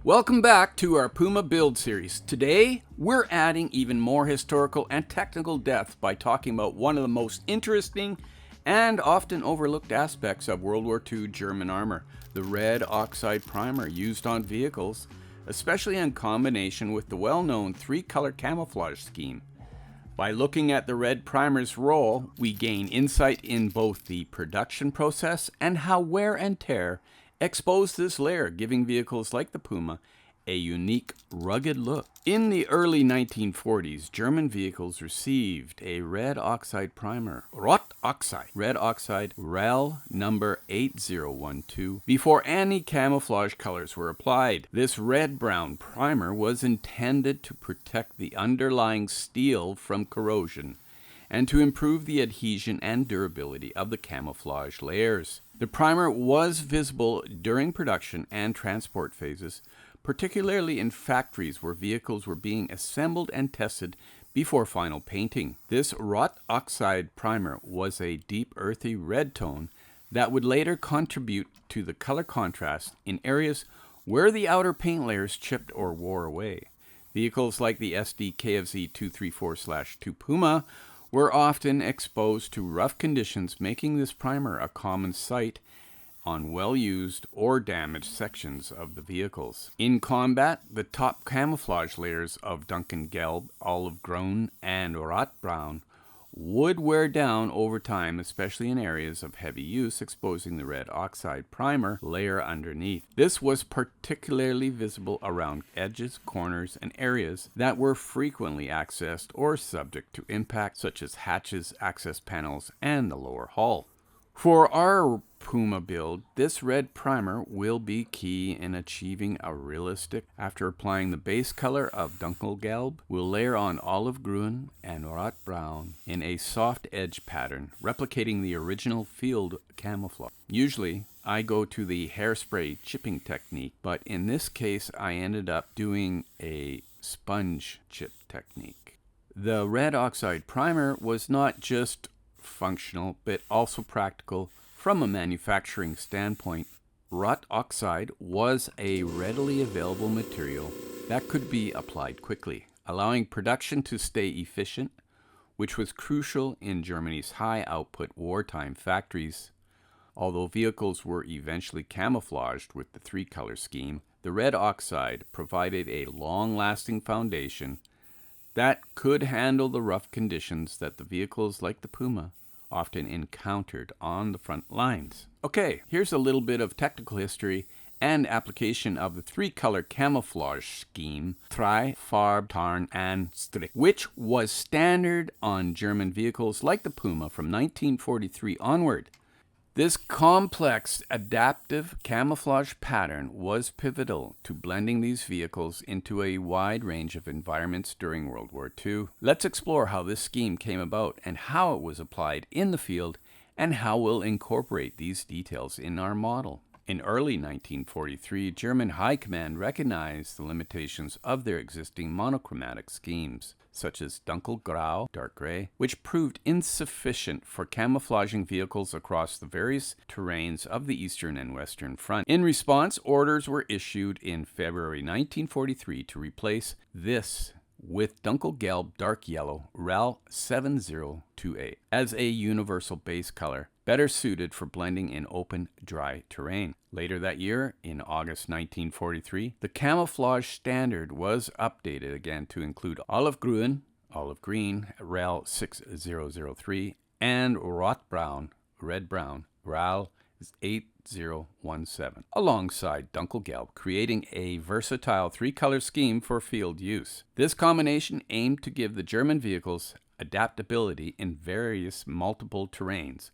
Welcome back to our Puma build series. Today, we're adding even more historical and technical depth by talking about one of the most interesting and often overlooked aspects of World War II German armor, the red oxide primer used on vehicles, especially in combination with the well-known three-color camouflage scheme. By looking at the red primer's role, we gain insight in both the production process and how wear and tear expose this layer, giving vehicles like the Puma a unique, rugged look. In the early 1940s, German vehicles received a red oxide primer, red oxide RAL number 8012, before any camouflage colors were applied. This red-brown primer was intended to protect the underlying steel from corrosion and to improve the adhesion and durability of the camouflage layers. The primer was visible during production and transport phases, particularly in factories where vehicles were being assembled and tested before final painting. This wrought oxide primer was a deep earthy red tone that would later contribute to the color contrast in areas where the outer paint layers chipped or wore away. Vehicles like the Sd.Kfz.234/2 Puma were often exposed to rough conditions, making this primer a common sight on well-used or damaged sections of the vehicles. In combat, the top camouflage layers of Dunkelgelb, olive-grown, and rotbraun would wear down over time, especially in areas of heavy use, exposing the red oxide primer layer underneath. This was particularly visible around edges, corners, and areas that were frequently accessed or subject to impact, such as hatches, access panels, and the lower hull. For our Puma build, this red primer will be key in achieving a realistic. After applying the base color of Dunkelgelb, we'll layer on olive-grün and rotbraun in a soft edge pattern, replicating the original field camouflage. Usually, I go to the hairspray chipping technique, but in this case, I ended up doing a sponge chip technique. The red oxide primer was not just functional, but also practical from a manufacturing standpoint. Wrought oxide was a readily available material that could be applied quickly, allowing production to stay efficient, which was crucial in Germany's high-output wartime factories. Although vehicles were eventually camouflaged with the three-color scheme, the red oxide provided a long-lasting foundation that could handle the rough conditions that the vehicles like the Puma often encountered on the front lines. Okay, here's a little bit of technical history and application of the three-color camouflage scheme, Drei Farb Tarn and Strick, which was standard on German vehicles like the Puma from 1943 onward. This complex adaptive camouflage pattern was pivotal to blending these vehicles into a wide range of environments during World War II. Let's explore how this scheme came about and how it was applied in the field, and how we'll incorporate these details in our model. In early 1943, German High Command recognized the limitations of their existing monochromatic schemes, such as Dunkelgrau, dark gray, which proved insufficient for camouflaging vehicles across the various terrains of the Eastern and Western Front. In response, orders were issued in February 1943 to replace this with Dunkelgelb dark yellow RAL 7028 as a universal base color, better suited for blending in open, dry terrain. Later that year, in August 1943, the camouflage standard was updated again to include olive-grün, olive-green, RAL 6003, and rotbraun, red-brown, RAL 8017, alongside Dunkelgelb, creating a versatile three-color scheme for field use. This combination aimed to give the German vehicles adaptability in various multiple terrains,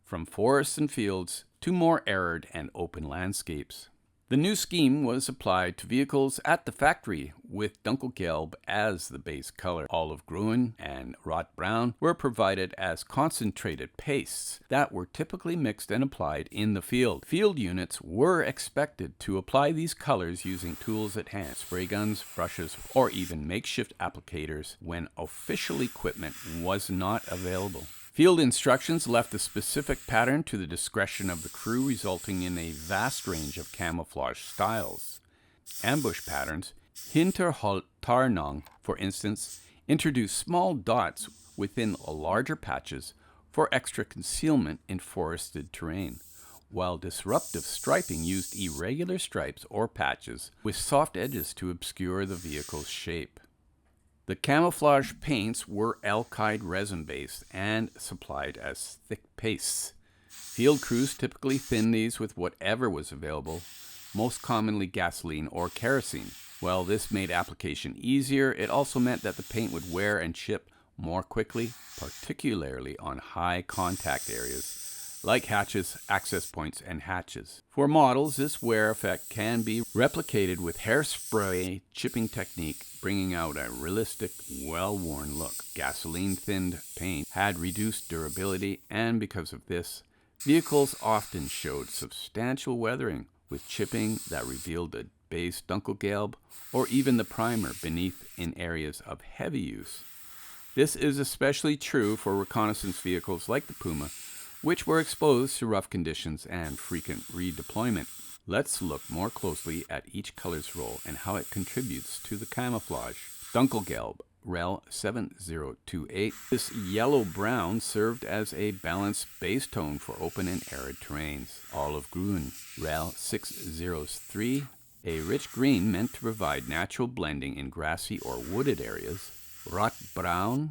from forests and fields to more arid and open landscapes. The new scheme was applied to vehicles at the factory, with Dunkelgelb as the base color. Olive-grün and rotbraun were provided as concentrated pastes that were typically mixed and applied in the field. Field units were expected to apply these colors using tools at hand, spray guns, brushes, or even makeshift applicators when official equipment was not available. Field instructions left the specific pattern to the discretion of the crew, resulting in a vast range of camouflage styles. ambush patterns, Hinterhalttarnung, for instance, introduced small dots within larger patches for extra concealment in forested terrain, while disruptive striping used irregular stripes or patches with soft edges to obscure the vehicle's shape. The camouflage paints were alkyd resin-based and supplied as thick pastes. Field crews typically thinned these with whatever was available, most commonly gasoline or kerosene. While this made application easier, it also meant that the paint would wear and chip more quickly, particularly on high contact areas like hatches, access points, and hatches. For models, this wear effect can be replicated with hairspray chipping technique, bringing out a realistic, well-worn look. Gasoline-thinned paint had reduced durability, and because of this, vehicles often showed substantial weathering, with chipping that revealed the base Dunkelgelb or even the primer beneath in areas of heavy use. This is especially true for reconnaissance vehicles like the Puma, which were exposed to rough conditions and frequent redeployment. Let's look more closely at each color's role and how it contributes to the camouflage. Dunkelgelb, Rel 7028. This yellow-brown served as a balanced base tone for open and arid terrains. Olive green, Rel 603. A rich green meant to provide natural blending in grassy or wooded areas. Rotbraun,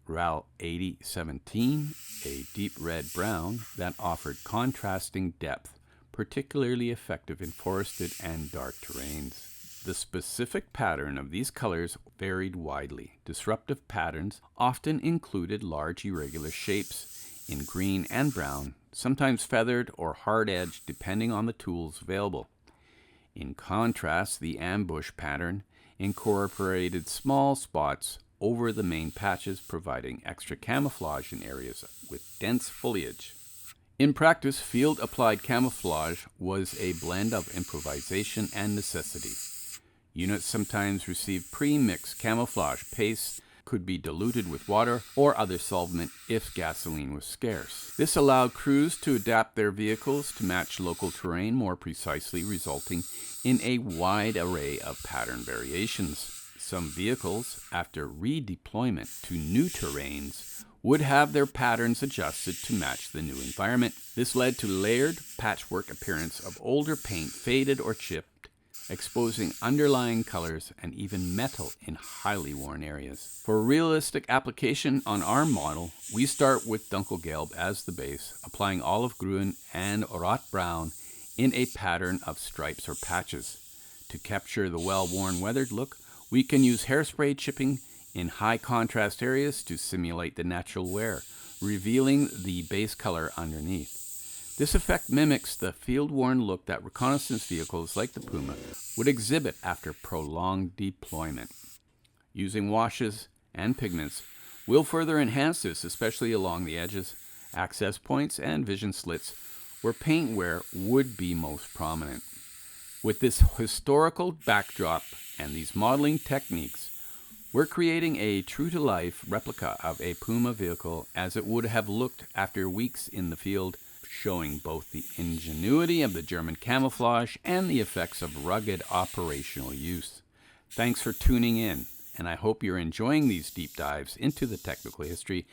Rel 8017, a deep red brown that offered contrasting depth, particularly effective in forested and dark terrains. The specific pattern of these colors varied widely. Disruptive patterns often included large irregular shapes in green and brown, sometimes feathered or hard-edged depending on the tools available. In contrast, the ambush pattern incorporated small spots over the main patches, providing extra camouflage in areas with dense foliage. In practice, field-applied camouflage was a blend of improvisation and necessity. Units sometimes received pre-mixed camouflage pastes, could be diluted with water or other solvent if gasoline was scarce. This allowed crews to adapt their vehicles to match local terrain more precisely, resulting in a wide array of pattern variations. Some vehicles, after redeployment to new terrains, would have their patterns adjusted to match the new environment. This led to layered patchwork appearance of older paint faded or chipped, exposing underlying colors and even metal in highly worn areas. For realistic application on our model, we start with Dunkelgelb as the base, applying olive green and rotbraun in a pattern of stripes or patches. To capture the well-worn weathered look, we can use hairspray chipping in high contrast areas to simulate the natural wear, revealing the base color underneath. This effect mimics the field-worn look that reconnaissance vehicles like the Puma would exhibit after prolonged deployment. Using washes and pigments will further enhance this, especially along the edges, access points, and vision slits where paint wear would be most prominent. With this historical backdrop and these modeling techniques, we're creating a true-to-life replica of a Puma vehicle as it would have looked after weeks in the field, showing both the ingenuity of the German camouflage and the effects of rugged operational use. Thanks for tuning in, and I hope you're enjoying these deep dives into the technical history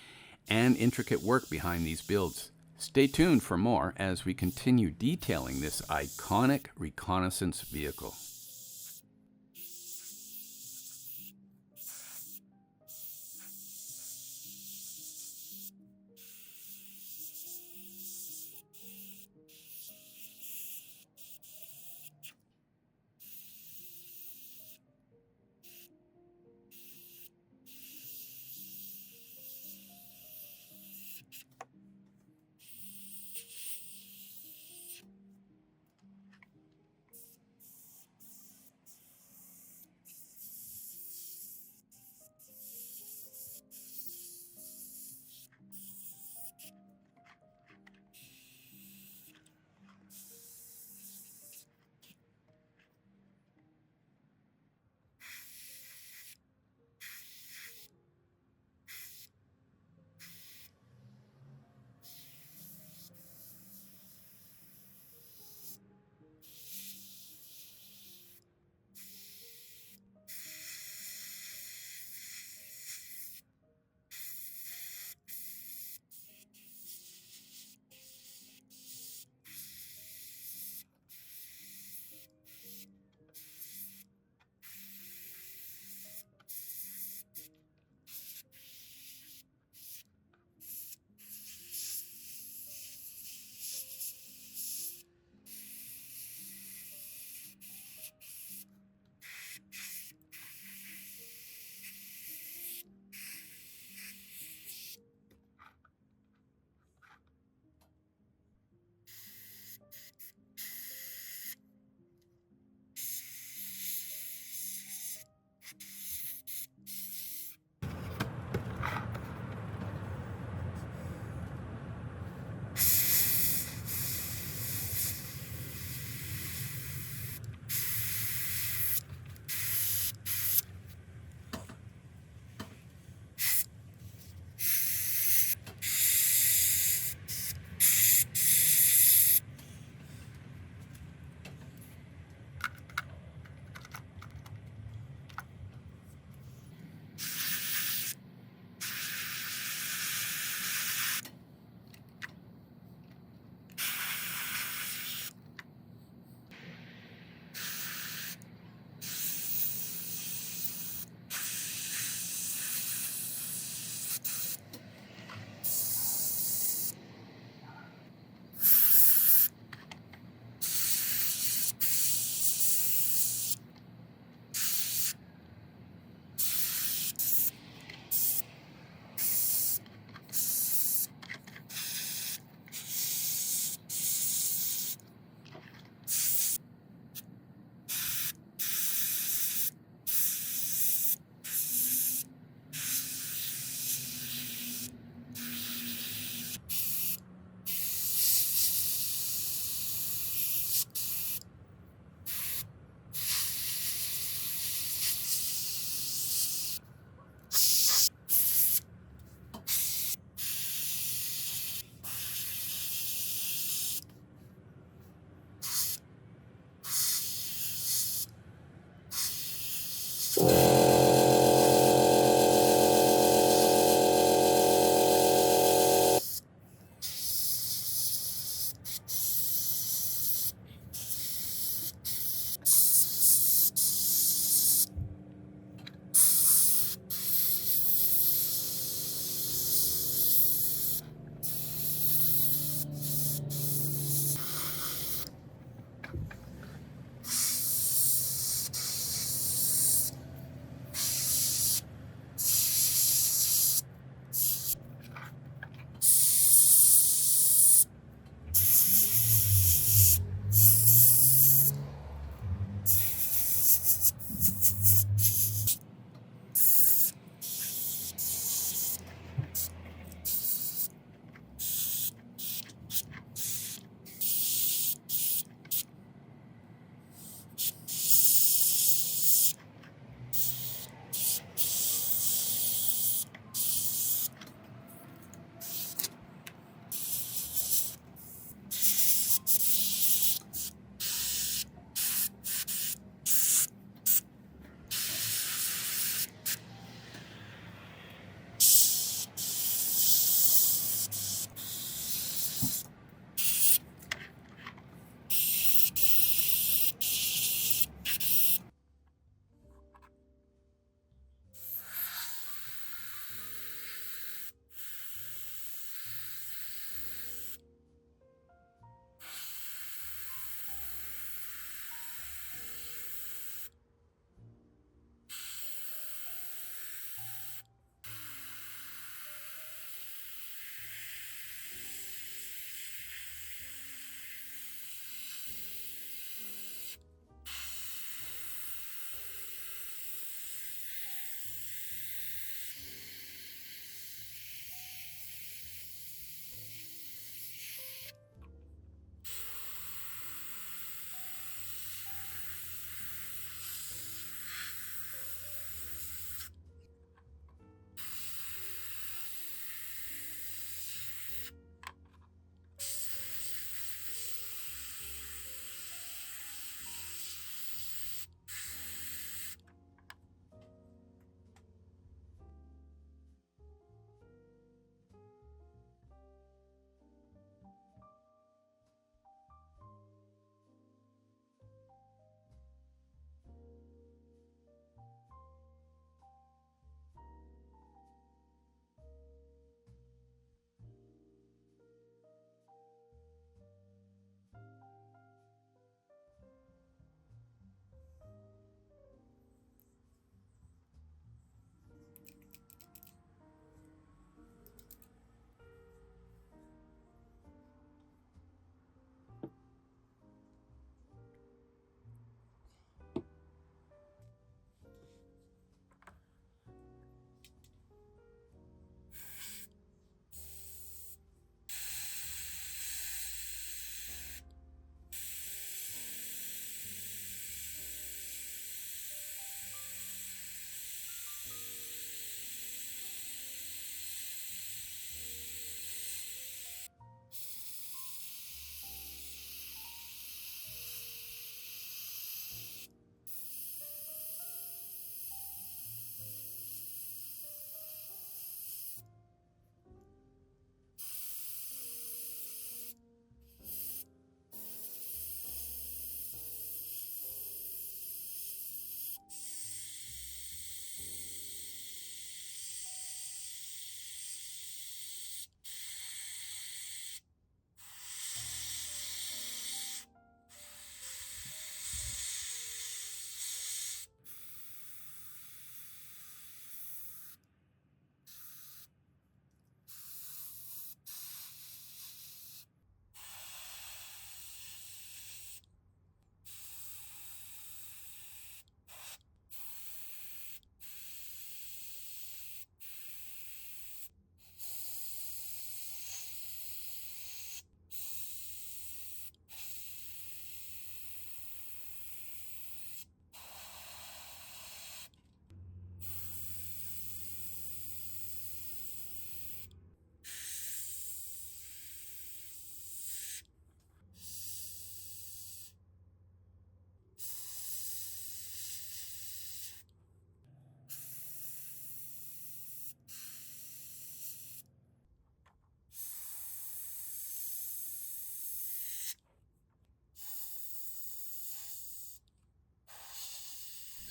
and intricate work behind these builds. Stay tuned for more as we continue detailing this iconic reconnaissance vehicle.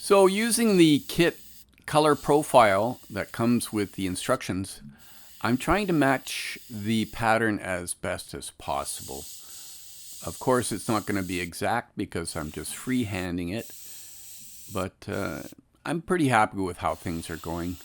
So using the kit color profile that comes with the instructions, I'm trying to match the pattern as best as possible. Of course, it's not going to be exact because I'm just freehanding it, but I'm pretty happy with how things are going.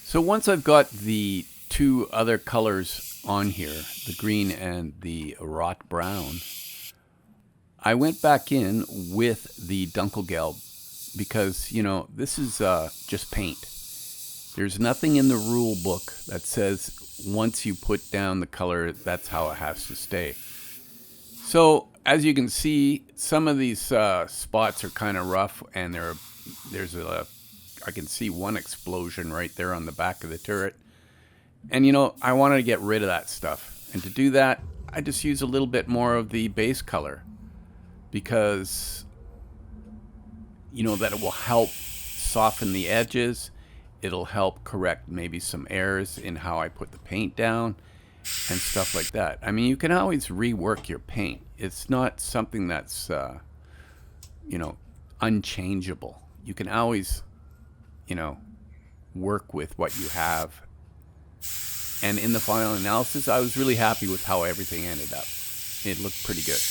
So once I've got the two other colors on here, the green and the rot brown, I went back in with the Dunkelgelb because, you know, this is just paint. There's nothing in the rule book that says once you put down the color, that's how it has to stay. So as you can see, some of these spots are kind of rough, and there's a I can see one explosion right there on the back of the turret. And you know, I wanted to get rid of that stuff. And to do that, I just use a little bit more of the base color, because you know that it will help soften the edges. It'll help correct maybe some errors in how I put the paint down and stuff like that. I mean, you can always rework your paint. It's not something that's, you know, unchangeable. You can always, you know, work with what you have. And in the final analysis, I was really happy with how everything ended up. It looked pretty good.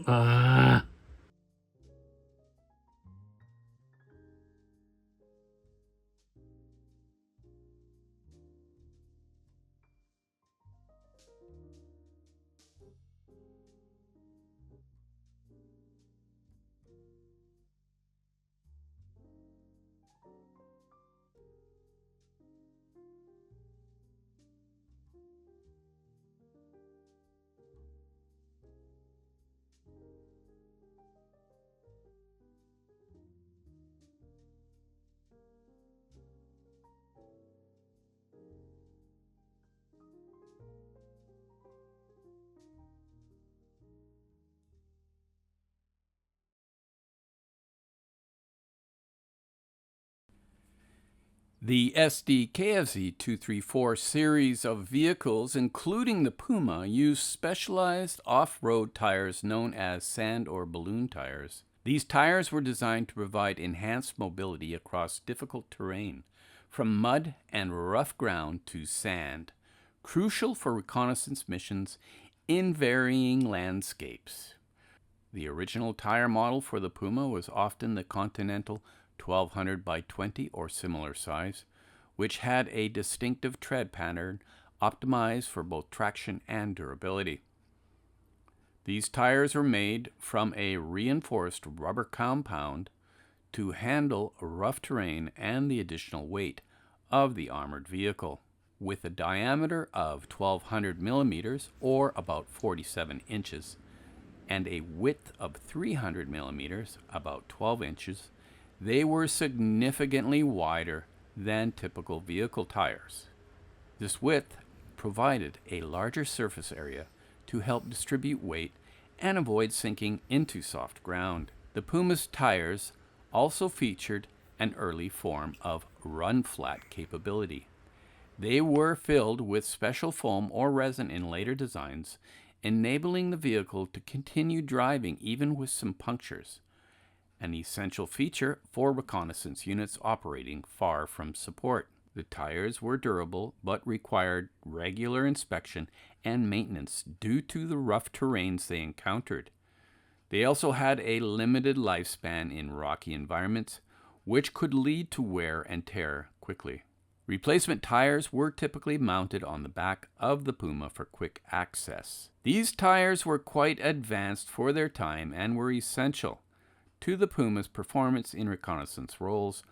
Ah. The Sd.Kfz.234 series of vehicles, including the Puma, used specialized off-road tires known as sand or balloon tires. These tires were designed to provide enhanced mobility across difficult terrain, from mud and rough ground to sand, crucial for reconnaissance missions in varying landscapes. The original tire model for the Puma was often the Continental 1200 by 20 or similar size, which had a distinctive tread pattern optimized for both traction and durability. These tires were made from a reinforced rubber compound to handle rough terrain and the additional weight of the armored vehicle. With a diameter of 1200 millimeters or about 47 inches and a width of 300 millimeters, about 12 inches, they were significantly wider than typical vehicle tires. This width provided a larger surface area to help distribute weight and avoid sinking into soft ground. The Puma's tires also featured an early form of run-flat capability. They were filled with special foam or resin in later designs, enabling the vehicle to continue driving even with some punctures, an essential feature for reconnaissance units operating far from support. The tires were durable but required regular inspection and maintenance due to the rough terrains they encountered. They also had a limited lifespan in rocky environments, which could lead to wear and tear quickly. Replacement tires were typically mounted on the back of the Puma for quick access. These tires were quite advanced for their time and were essential to the Puma's performance in reconnaissance roles,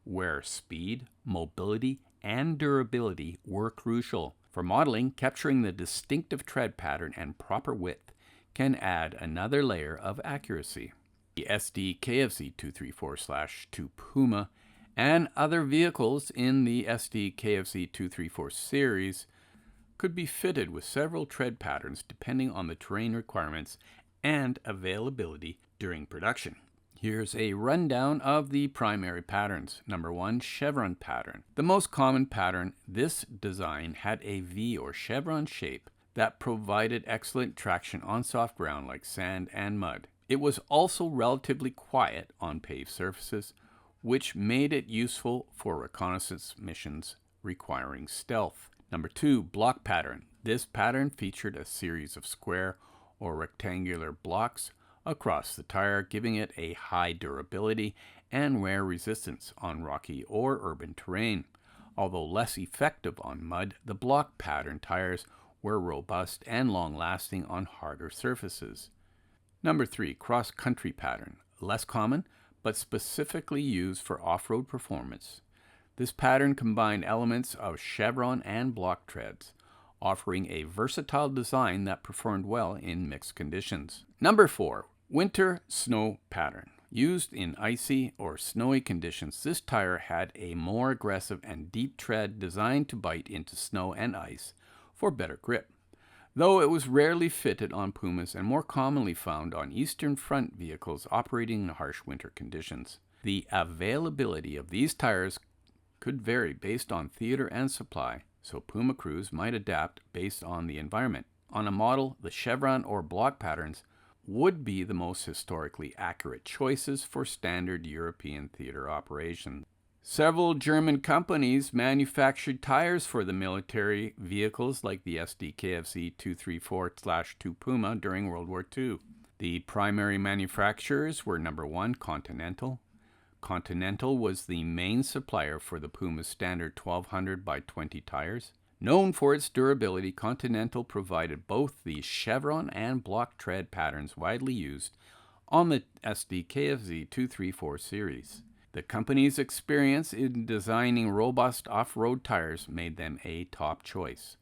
where speed, mobility, and durability were crucial. For modeling, capturing the distinctive tread pattern and proper width can add another layer of accuracy. The Sd.Kfz.234/2 Puma and other vehicles in the Sd.Kfz.234 series could be fitted with several tread patterns depending on the terrain requirements and availability during production. Here's a rundown of the primary patterns. Number 1, chevron pattern. The most common pattern, this design had a V or chevron shape that provided excellent traction on soft ground like sand and mud. It was also relatively quiet on paved surfaces, which made it useful for reconnaissance missions requiring stealth. Number 2, block pattern. This pattern featured a series of square or rectangular blocks across the tire, giving it a high durability and wear resistance on rocky or urban terrain. Although less effective on mud, the block pattern tires were robust and long-lasting on harder surfaces. Number 3, cross-country pattern. Less common, but specifically used for off-road performance. This pattern combined elements of chevron and block treads, offering a versatile design that performed well in mixed conditions. Number 4, winter snow pattern. Used in icy or snowy conditions, this tire had a more aggressive and deep tread designed to bite into snow and ice for better grip, though it was rarely fitted on Pumas and more commonly found on Eastern Front vehicles operating in harsh winter conditions. The availability of these tires could vary based on theater and supply, so Puma crews might adapt based on the environment. On a model, the chevron or block patterns would be the most historically accurate choices for standard European theater operations. Several German companies manufactured tires for the military vehicles like the Sd.Kfz.234/2 Puma during World War II. The primary manufacturers were number 1, Continental. Continental was the main supplier for the Puma standard 1200 by 20 tires. Known for its durability, Continental provided both the chevron and block tread patterns widely used on the Sd.Kfz.234 series. The company's experience in designing robust off-road tires made them a top choice.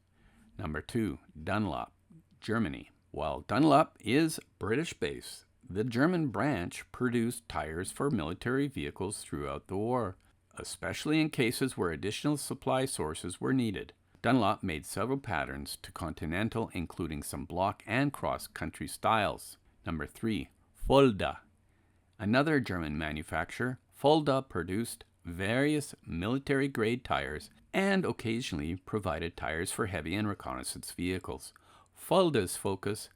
Number 2, Dunlop, Germany. While Dunlop is British-based, the German branch produced tires for military vehicles throughout the war, especially in cases where additional supply sources were needed. Dunlop made several patterns to Continental, including some block and cross-country styles. Number 3, Fulda. Another German manufacturer, Fulda produced various military-grade tires and occasionally provided tires for heavy and reconnaissance vehicles. Fulda's focus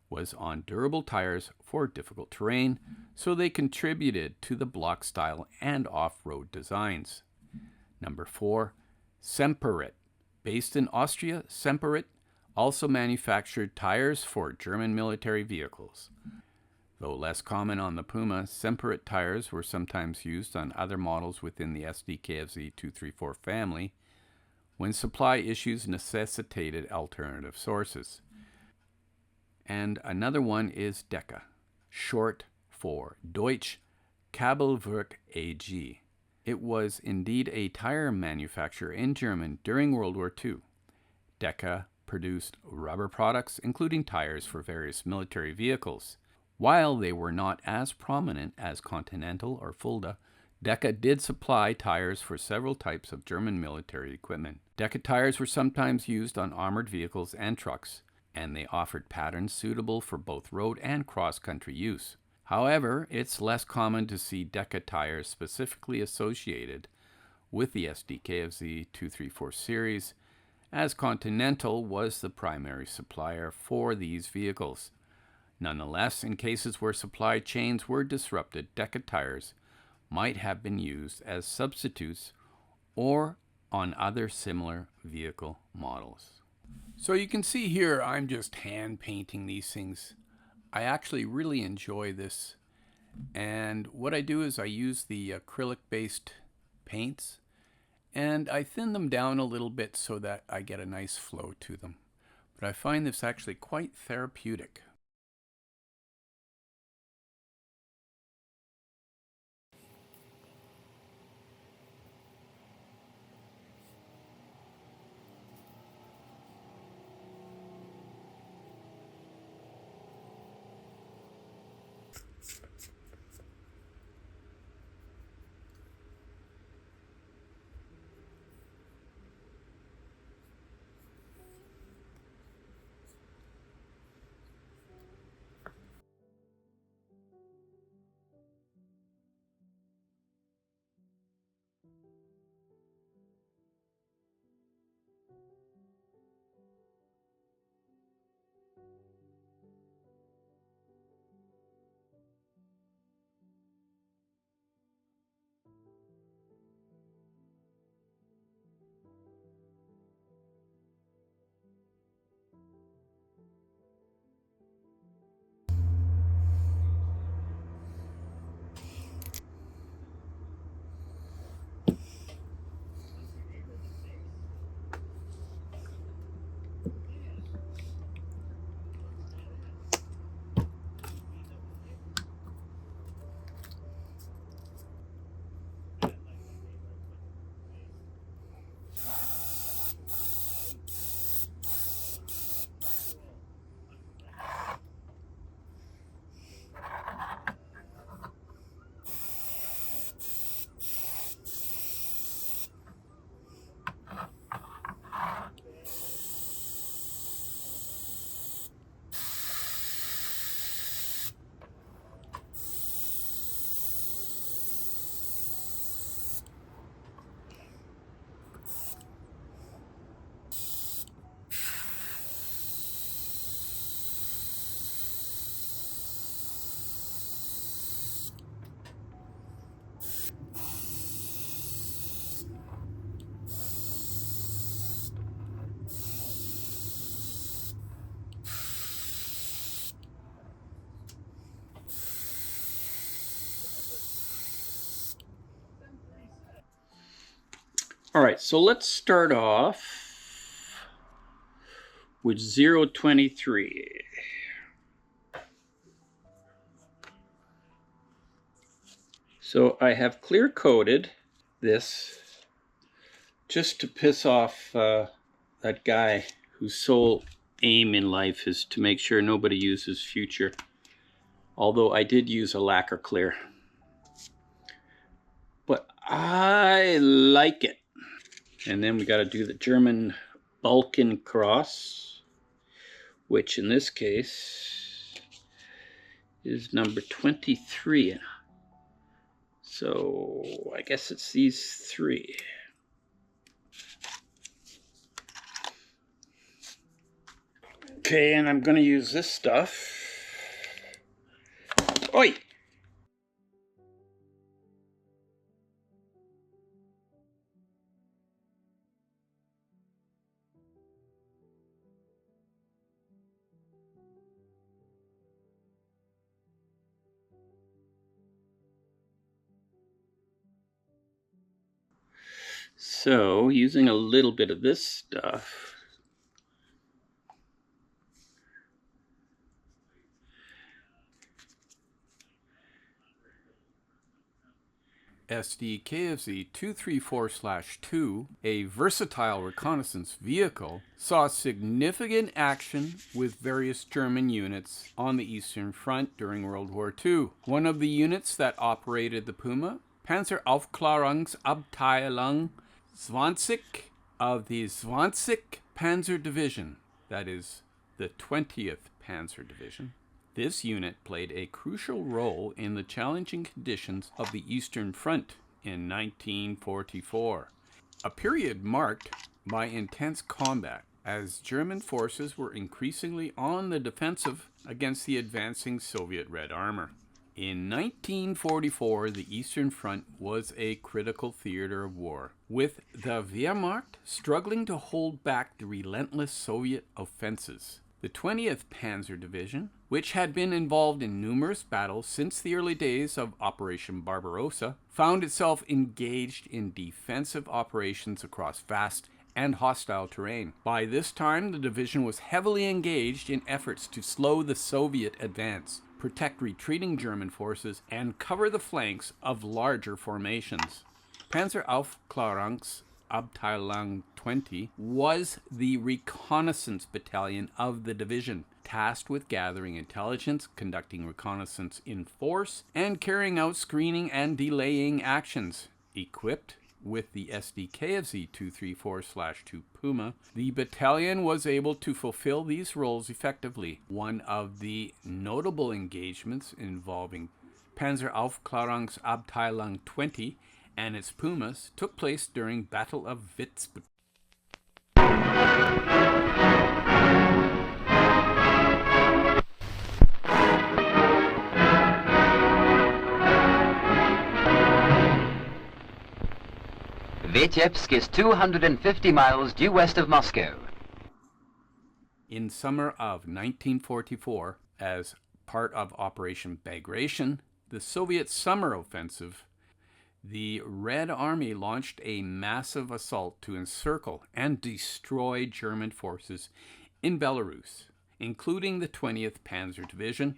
was on durable tires for difficult terrain, so they contributed to the block style and off-road designs. Number 4, Semperit. Based in Austria, Semperit also manufactured tires for German military vehicles. Though less common on the Puma, Semperit tires were sometimes used on other models within the Sd.Kfz.234 family when supply issues necessitated alternative sources. And another one is Deca, short for Deutsche Kabelwerk AG. It was indeed a tire manufacturer in Germany during World War II. Deca produced rubber products, including tires for various military vehicles. While they were not as prominent as Continental or Fulda, Deca did supply tires for several types of German military equipment. Deca tires were sometimes used on armored vehicles and trucks, and they offered patterns suitable for both road and cross-country use. However, it's less common to see Deca tires specifically associated with the Sd.Kfz.234 series, as Continental was the primary supplier for these vehicles. Nonetheless, in cases where supply chains were disrupted, Deca tires might have been used as substitutes or on other similar vehicle models. So you can see here I'm just hand painting these things. I actually really enjoy this, and what I do is I use the acrylic based paints and I thin them down a little bit so that I get a nice flow to them. But I find this actually quite therapeutic. All right, so let's start off with 023. So I have clear coated this just to piss off that guy whose sole aim in life is to make sure nobody uses future. Although I did use a lacquer clear. But I like it. And then we got to do the German Balkan cross, which in this case is number 23. So I guess it's these three. Okay, and I'm going to use this stuff. Oi! So, using a little bit of this stuff, Sd.Kfz.234/2, a versatile reconnaissance vehicle, saw significant action with various German units on the Eastern Front during World War II. One of the units that operated the Puma, Panzer-Aufklärungs-Abteilung 20 of the 20 Panzer Division, that is, the 20th Panzer Division. This unit played a crucial role in the challenging conditions of the Eastern Front in 1944, a period marked by intense combat as German forces were increasingly on the defensive against the advancing Soviet Red Armor. In 1944, the Eastern Front was a critical theater of war, with the Wehrmacht struggling to hold back the relentless Soviet offensives. The 20th Panzer Division, which had been involved in numerous battles since the early days of Operation Barbarossa, found itself engaged in defensive operations across vast and hostile terrain. By this time, the division was heavily engaged in efforts to slow the Soviet advance, protect retreating German forces, and cover the flanks of larger formations. Panzer-Aufklärungs-Abteilung 20 was the reconnaissance battalion of the division, tasked with gathering intelligence, conducting reconnaissance in force, and carrying out screening and delaying actions. Equipped with the Sd.Kfz.234/2 Puma, the battalion was able to fulfill these roles effectively. One of the notable engagements involving Panzer-Aufklärungs-Abteilung 20 and its Pumas took place during Battle of Witzbüttel. Vitebsk is 250 miles due west of Moscow. In summer of 1944, as part of Operation Bagration, the Soviet summer offensive, the Red Army launched a massive assault to encircle and destroy German forces in Belarus, including the 20th Panzer Division,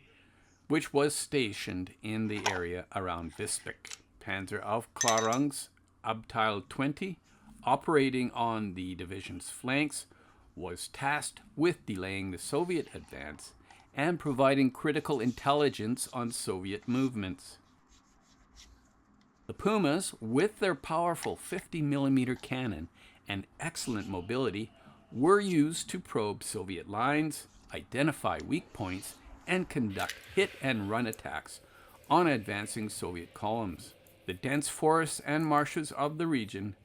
which was stationed in the area around Witzbüttel. Panzer-Aufklärungs-Abteilung 20, operating on the division's flanks, was tasked with delaying the Soviet advance and providing critical intelligence on Soviet movements. The Pumas, with their powerful 50mm cannon and excellent mobility, were used to probe Soviet lines, identify weak points, and conduct hit-and-run attacks on advancing Soviet columns. The dense forests and marshes of the region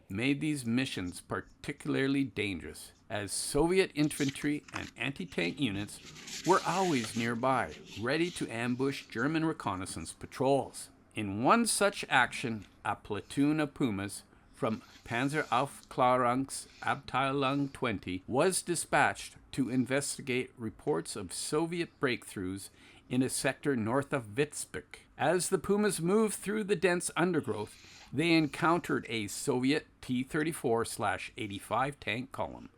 made these missions particularly dangerous, as Soviet infantry and anti-tank units were always nearby, ready to ambush German reconnaissance patrols. In one such action, a platoon of Pumas from Panzer-Aufklärungs-Abteilung 20 was dispatched to investigate reports of Soviet breakthroughs in a sector north of Witzbüttel. As the Pumas moved through the dense undergrowth, they encountered a Soviet T-34/85 tank column,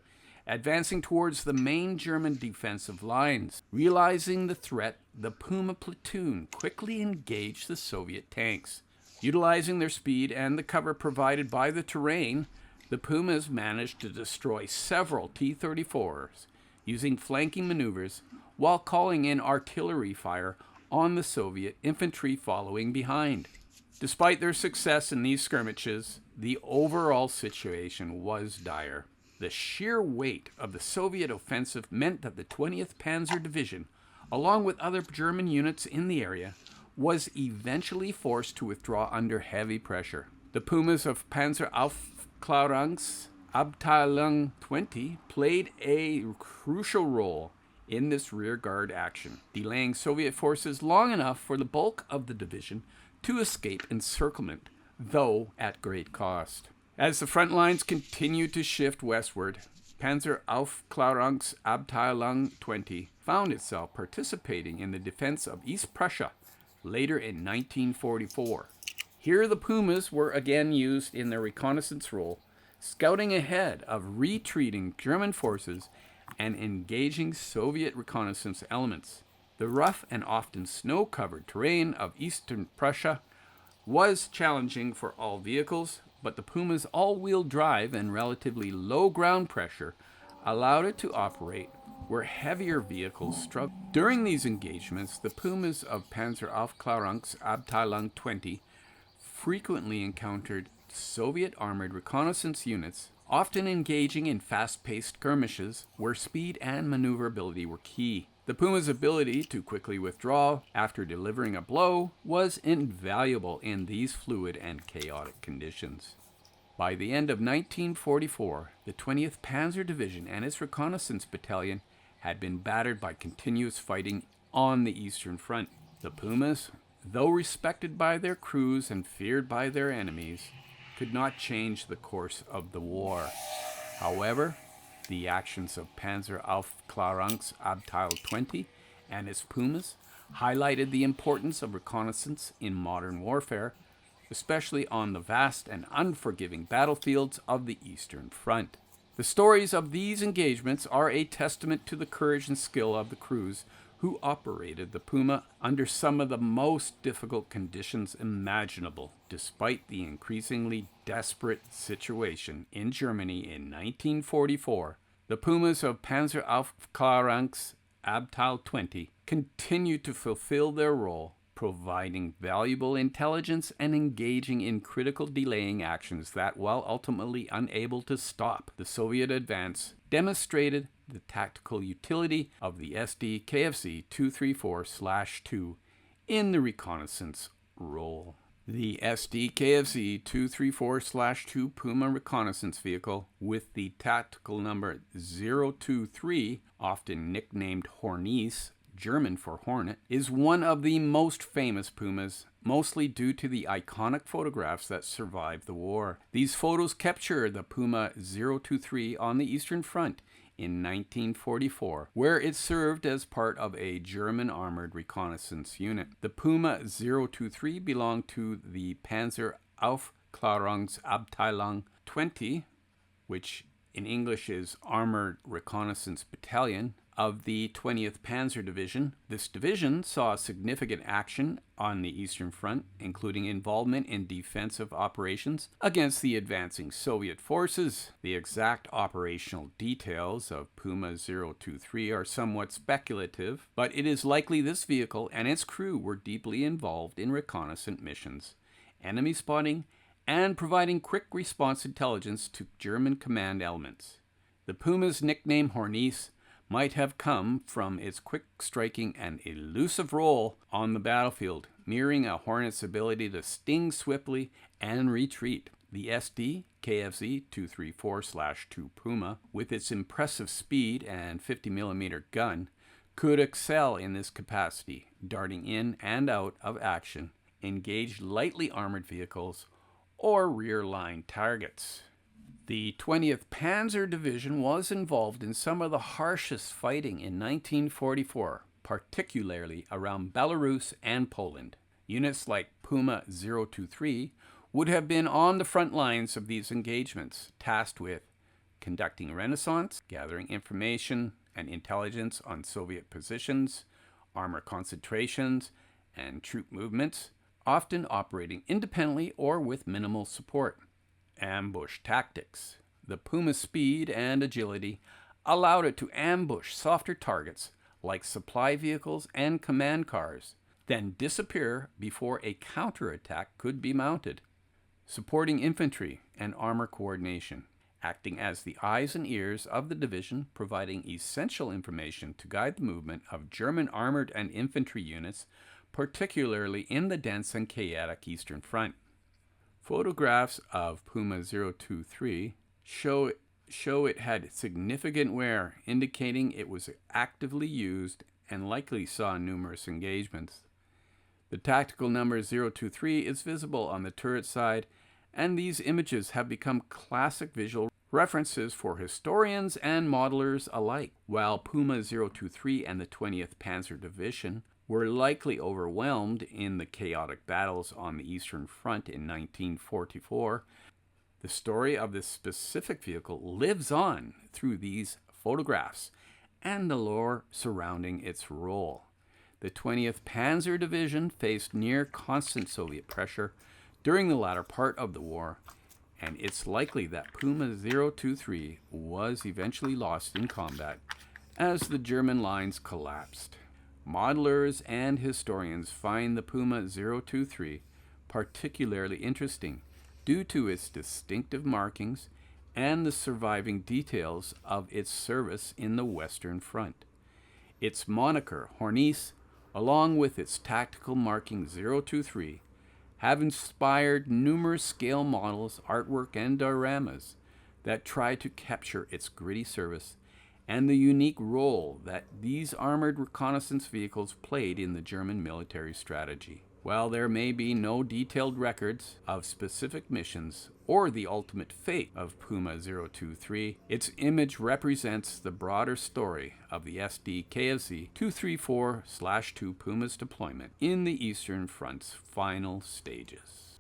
advancing towards the main German defensive lines. Realizing the threat, the Puma platoon quickly engaged the Soviet tanks. Utilizing their speed and the cover provided by the terrain, the Pumas managed to destroy several T-34s using flanking maneuvers while calling in artillery fire on the Soviet infantry following behind. Despite their success in these skirmishes, the overall situation was dire. The sheer weight of the Soviet offensive meant that the 20th Panzer Division, along with other German units in the area, was eventually forced to withdraw under heavy pressure. The Pumas of Panzer-Aufklärungs-Abteilung 20 played a crucial role in this rearguard action, delaying Soviet forces long enough for the bulk of the division to escape encirclement, though at great cost. As the front lines continued to shift westward, Panzer-Aufklärungs-Abteilung 20 found itself participating in the defense of East Prussia later in 1944. Here the Pumas were again used in their reconnaissance role, scouting ahead of retreating German forces and engaging Soviet reconnaissance elements. The rough and often snow-covered terrain of eastern Prussia was challenging for all vehicles, but the Puma's all-wheel drive and relatively low ground pressure allowed it to operate where heavier vehicles struggled. During these engagements, the Pumas of Panzer-Aufklärungs-Abteilung 20 frequently encountered Soviet armored reconnaissance units, often engaging in fast-paced skirmishes where speed and maneuverability were key. The Puma's ability to quickly withdraw after delivering a blow was invaluable in these fluid and chaotic conditions. By the end of 1944, the 20th Panzer Division and its reconnaissance battalion had been battered by continuous fighting on the Eastern Front. The Pumas, though respected by their crews and feared by their enemies, could not change the course of the war. However, the actions of Panzer-Aufklärungs-Abteilung 20 and its Pumas highlighted the importance of reconnaissance in modern warfare, especially on the vast and unforgiving battlefields of the Eastern Front. The stories of these engagements are a testament to the courage and skill of the crews who operated the Puma under some of the most difficult conditions imaginable. Despite the increasingly desperate situation in Germany in 1944, the Pumas of Panzer-Aufklärungs-Abteilung 20 continued to fulfill their role, providing valuable intelligence and engaging in critical delaying actions that, while ultimately unable to stop the Soviet advance, demonstrated the tactical utility of the Sd.Kfz.234/2 in the reconnaissance role. The Sd.Kfz.234/2 Puma reconnaissance vehicle, with the tactical number 023, often nicknamed Hornies, German for Hornet, is one of the most famous Pumas, mostly due to the iconic photographs that survived the war. These photos capture the Puma 023 on the Eastern Front in 1944, where it served as part of a German armored reconnaissance unit. The Puma 023 belonged to the Panzer-Aufklärungs-Abteilung 20, which in English is Armored Reconnaissance Battalion, of the 20th Panzer Division. This division saw significant action on the Eastern Front, including involvement in defensive operations against the advancing Soviet forces. The exact operational details of Puma 023 are somewhat speculative, but it is likely this vehicle and its crew were deeply involved in reconnaissance missions, enemy spotting, and providing quick response intelligence to German command elements. The Puma's nickname Hornies might have come from its quick striking and elusive role on the battlefield, mirroring a hornet's ability to sting swiftly and retreat. The Sd.Kfz.234/2 Puma, with its impressive speed and 50mm gun, could excel in this capacity, darting in and out of action, engage lightly armored vehicles, or rear-line targets. The 20th Panzer Division was involved in some of the harshest fighting in 1944, particularly around Belarus and Poland. Units like Puma 023 would have been on the front lines of these engagements, tasked with conducting reconnaissance, gathering information and intelligence on Soviet positions, armor concentrations, and troop movements, often operating independently or with minimal support. Ambush tactics. The Puma's speed and agility allowed it to ambush softer targets like supply vehicles and command cars, then disappear before a counterattack could be mounted. Supporting infantry and armor coordination, acting as the eyes and ears of the division, providing essential information to guide the movement of German armored and infantry units, particularly in the dense and chaotic Eastern Front. Photographs of Puma 023 show it had significant wear, indicating it was actively used and likely saw numerous engagements. The tactical number 023 is visible on the turret side, and these images have become classic visual references for historians and modelers alike. While Puma 023 and the 20th Panzer Division were likely overwhelmed in the chaotic battles on the Eastern Front in 1944, the story of this specific vehicle lives on through these photographs and the lore surrounding its role. The 20th Panzer Division faced near constant Soviet pressure during the latter part of the war, and it's likely that Puma 023 was eventually lost in combat as the German lines collapsed. Modelers and historians find the Puma 023 particularly interesting due to its distinctive markings and the surviving details of its service in the Western Front. Its moniker, Hornice, along with its tactical marking 023, have inspired numerous scale models, artwork, and dioramas that try to capture its gritty service and the unique role that these armored reconnaissance vehicles played in the German military strategy. While there may be no detailed records of specific missions or the ultimate fate of Puma 023, its image represents the broader story of the Sd.Kfz.234/2 Puma's deployment in the Eastern Front's final stages.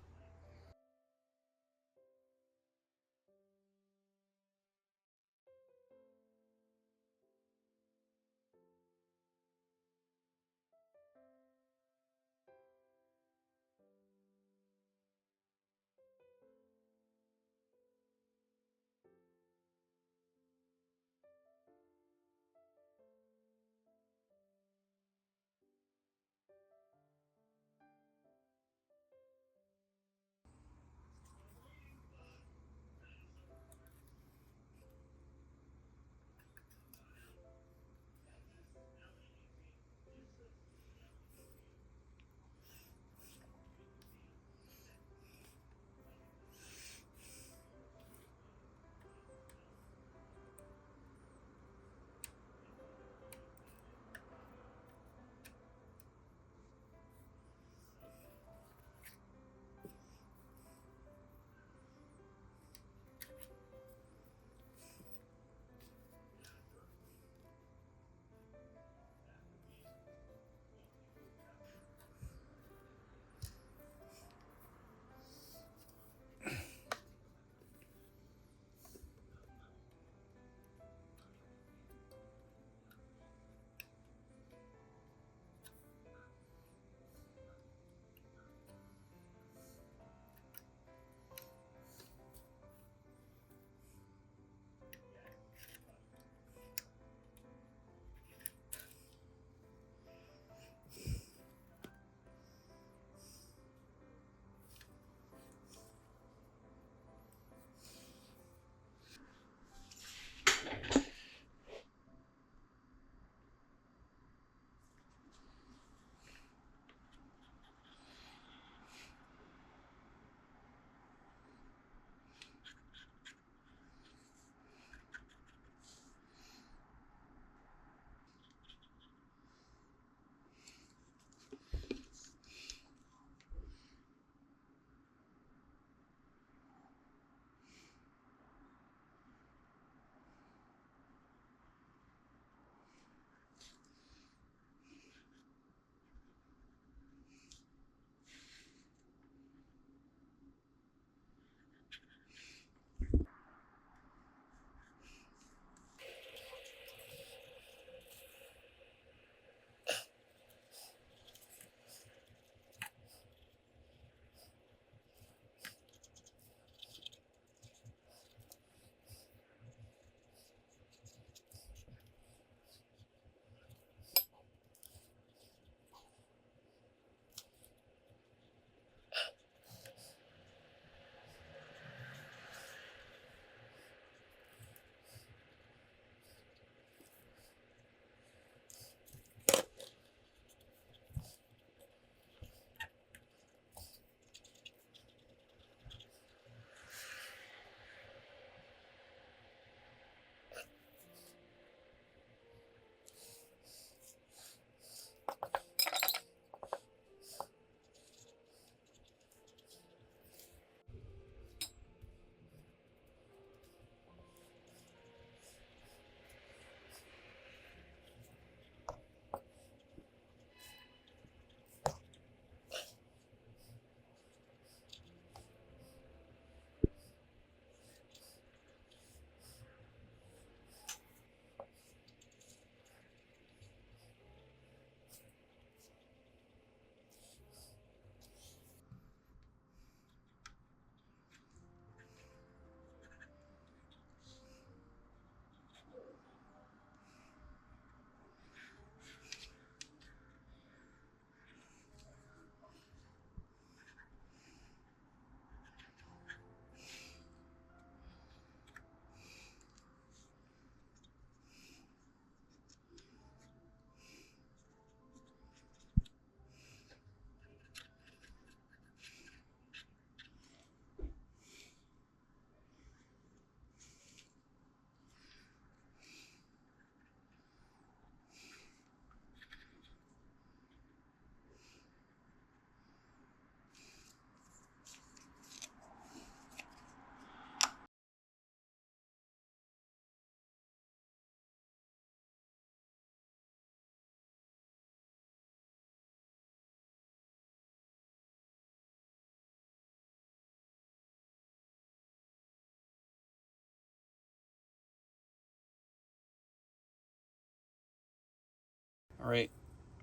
All right,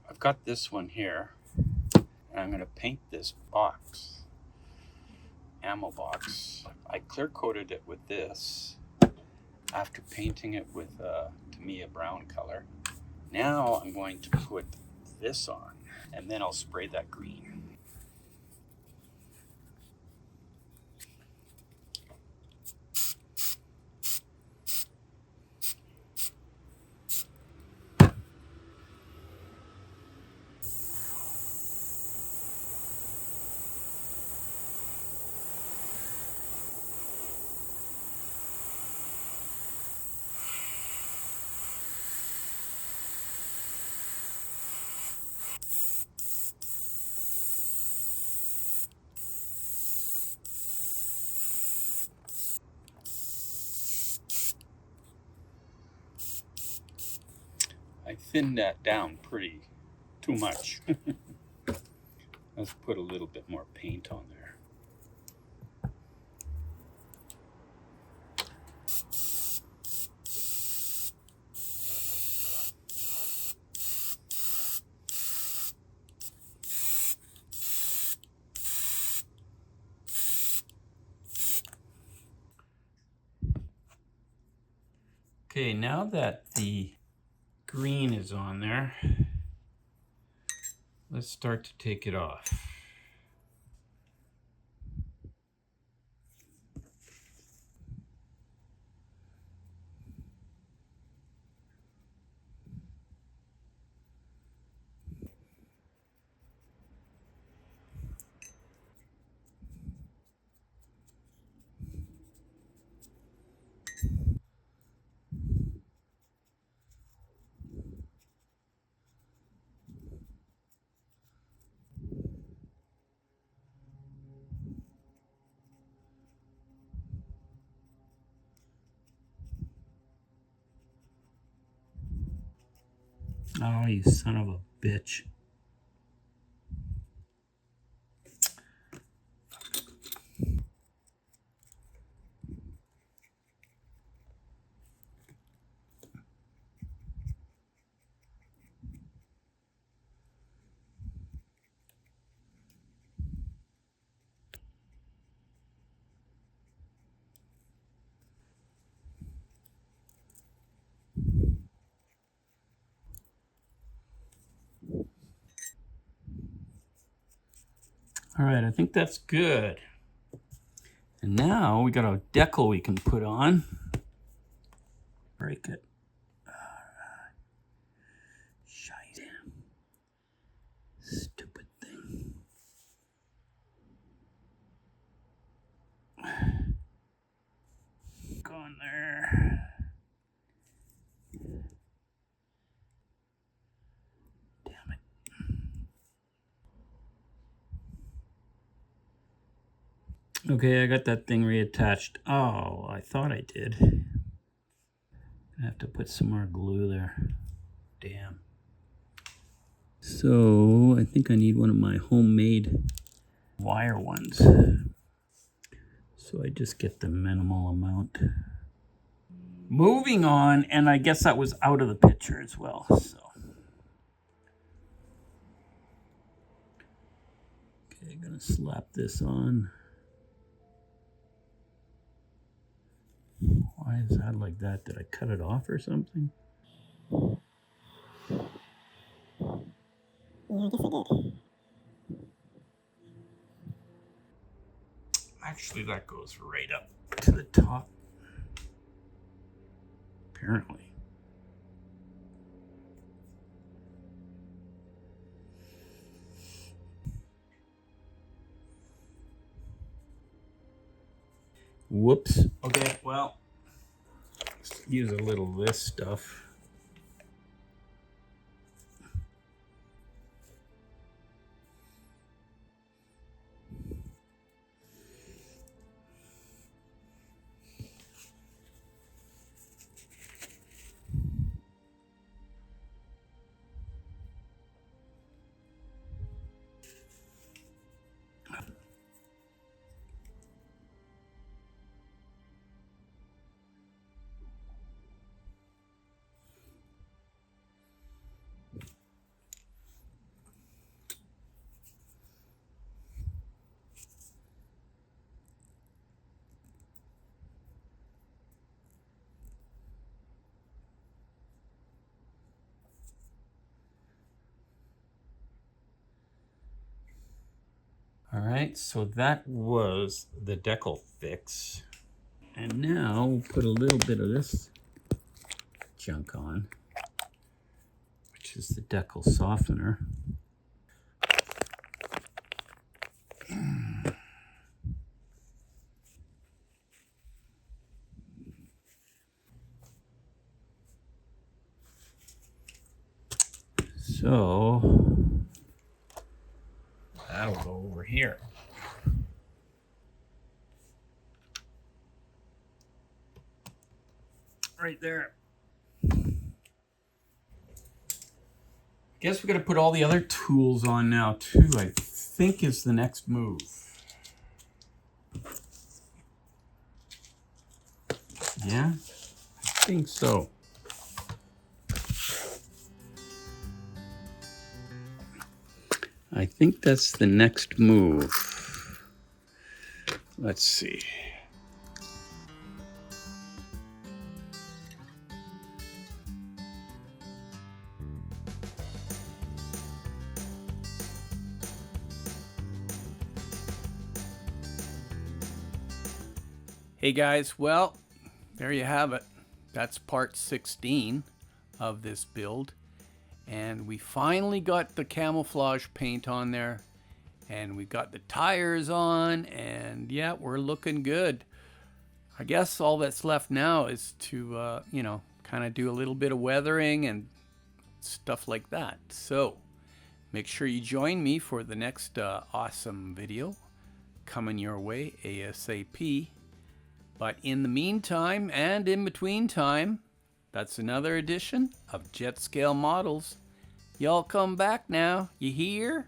I've got this one here, and I'm going to paint this box, ammo box. I clear coated it with this after painting it with, to me, a brown color. Now I'm going to put this on, and then I'll spray that green. I thinned that down too much. Let's put a little bit more paint on there. Okay, now that the green is on there, let's start to take it off. Oh, you son of a bitch. All right, I think that's good. And now we got a decal we can put on. Break it. Shite. Stupid thing. Go on there. Damn it. Okay, I got that thing reattached. Oh, I thought I did. I have to put some more glue there. Damn. So I think I need one of my homemade wire ones. So I just get the minimal amount. Moving on, and I guess that was out of the picture as well. So. Okay, gonna slap this on. Why is that like that? Did I cut it off or something? Yeah, I guess I did. Actually, that goes right up to the top. Apparently. Whoops. Okay, well, let's use a little of this stuff. All right, so that was the decal fix. And now we'll put a little bit of this junk on, which is the decal softener. So that'll go over here. Right there. Guess we're gonna put all the other tools on now too, I think is the next move. Yeah, I think so. I think that's the next move. Let's see. Hey guys, well, there you have it. That's part 16 of this build. And we finally got the camouflage paint on there. And we got the tires on. And yeah, we're looking good. I guess all that's left now is to, you know, kind of do a little bit of weathering and stuff like that. So make sure you join me for the next awesome video coming your way ASAP. But in the meantime and in between time, that's another edition of Jet Scale Models. Y'all come back now, you hear?